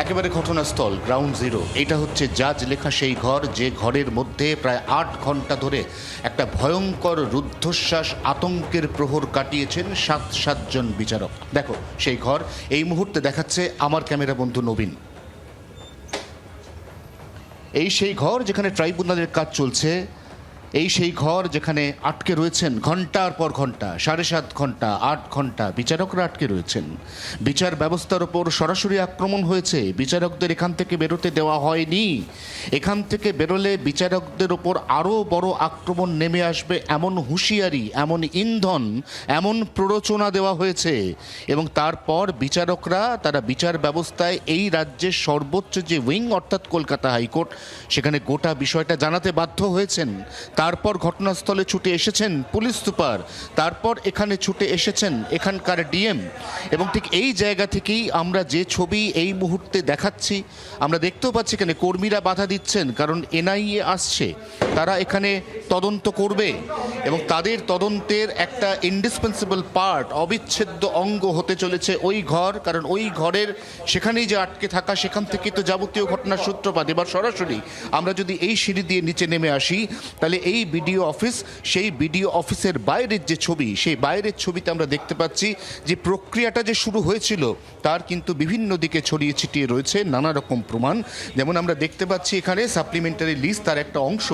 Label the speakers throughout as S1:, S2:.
S1: একেবারে ঘটনাস্থল ground zero. এটা হচ্ছে জাজ লেখা সেই ঘর, যে ঘরের মধ্যে প্রায় 8 ঘন্টা ধরে একটা ভয়ঙ্কর রুদ্ধশ্বাস আতঙ্কের প্রহর কাটিয়েছেন 7 জন বিচারক। দেখো সেই ঘর এই মুহূর্তে দেখাচ্ছে আমার ক্যামেরা বন্ধু নবীন। এই সেই ঘর যেখানে ট্রাইব্যুনালের কাজ চলছে, এই সেই ঘর যেখানে আটকে রয়েছেন ঘন্টার পর ঘন্টা, 7.5 ঘন্টা 8 ঘন্টা বিচারকরা আটকে রয়েছেন। বিচার ব্যবস্থার ওপর সরাসরি আক্রমণ হয়েছে, বিচারকদের এখান থেকে বেরোতে দেওয়া হয়নি। এখান থেকে বেরোলে বিচারকদের ওপর আরও বড় আক্রমণ নেমে আসবে এমন হুঁশিয়ারি, এমন ইন্ধন, এমন প্ররোচনা দেওয়া হয়েছে। এবং তারপর বিচারকরা তারা বিচার ব্যবস্থায় এই রাজ্যের সর্বোচ্চ যে উইং অর্থাৎ কলকাতা হাইকোর্ট, সেখানে গোটা বিষয়টা জানাতে বাধ্য হয়েছেন। তারপর ঘটনাস্থলে ছুটে এসেছেন পুলিশ সুপার, তারপর এখানে ছুটে এসেছেন এখানকার ডিএম। এবং ঠিক এই জায়গা থেকেই আমরা যে ছবি এই মুহূর্তে দেখাচ্ছি, আমরা দেখতেও পাচ্ছি এখানে কর্মীরা বাধা দিচ্ছেন, কারণ এনআইএ আসছে, তারা এখানে তদন্ত করবে এবং তাদের তদন্তের একটা ইন্ডিসপেন্সিবল পার্ট, অবিচ্ছেদ্য অঙ্গ হতে চলেছে ওই ঘর। কারণ ওই ঘরের সেখানেই যে আটকে থাকা, সেখান থেকে তো যাবতীয় ঘটনার সূত্রপাত। এবার সরাসরি আমরা যদি এই সিঁড়ি দিয়ে নিচে নেমে আসি, তাহলে এই বিডিও অফিস, সেই বিডিও অফিসের বাইরের যে ছবি, সেই বাইরের ছবিতে আমরা দেখতে পাচ্ছি যে প্রক্রিয়াটা যে শুরু হয়েছিল তার কিন্তু বিভিন্ন দিকে ছড়িয়ে ছিটিয়ে রয়েছে নানা রকম প্রমাণ। যেমন আমরা দেখতে পাচ্ছি এখানে সাপ্লিমেন্টারি লিস্ট, তার একটা অংশ,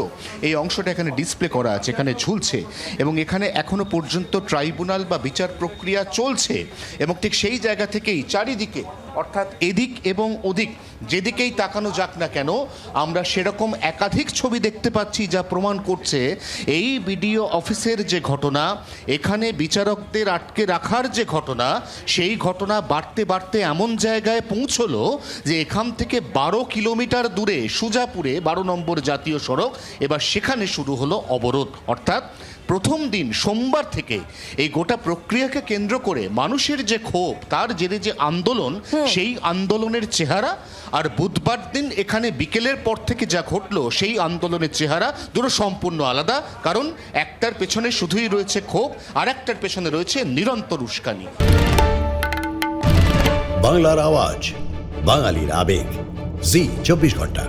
S1: এই অংশটা এখানে ডিসপ্লে করা আছে, এখানে ঝুলছে এবং এখানে এখনো পর্যন্ত ট্রাইব্যুনাল বা বিচার প্রক্রিয়া চলছে। এবং ঠিক সেই জায়গা থেকেই চারিদিকে, অর্থাৎ এদিক এবং ওদিক যেদিকেই তাকানো যাক না কেন, আমরা সেরকম একাধিক ছবি দেখতে পাচ্ছি যা প্রমাণ করছে এই বিডিও অফিসের যে ঘটনা, এখানে বিচারকদের আটকে রাখার যে ঘটনা, সেই ঘটনা বাড়তে বাড়তে এমন জায়গায় পৌঁছলো যে এখান থেকে 12 কিলোমিটার দূরে সুজাপুরে 12 নম্বর জাতীয় সড়ক, এবার সেখানে শুরু হলো অবরোধ। অর্থাৎ প্রথম দিন সোমবার থেকে এই গোটা প্রক্রিয়াকে কেন্দ্র করে মানুষের যে ক্ষোভ, তার জেরে যে আন্দোলন, সেই আন্দোলনের চেহারা, আর বুধবার দিন এখানে বিকেলের পর থেকে যা ঘটলো সেই আন্দোলনের চেহারা দুটো সম্পূর্ণ আলাদা। কারণ একটার পেছনে শুধুই রয়েছে ক্ষোভ, আর একটার পেছনে রয়েছে নিরন্তর উস্কানি।
S2: বাংলার আওয়াজ, বাঙালির আবেগ, জি 24 ঘন্টা।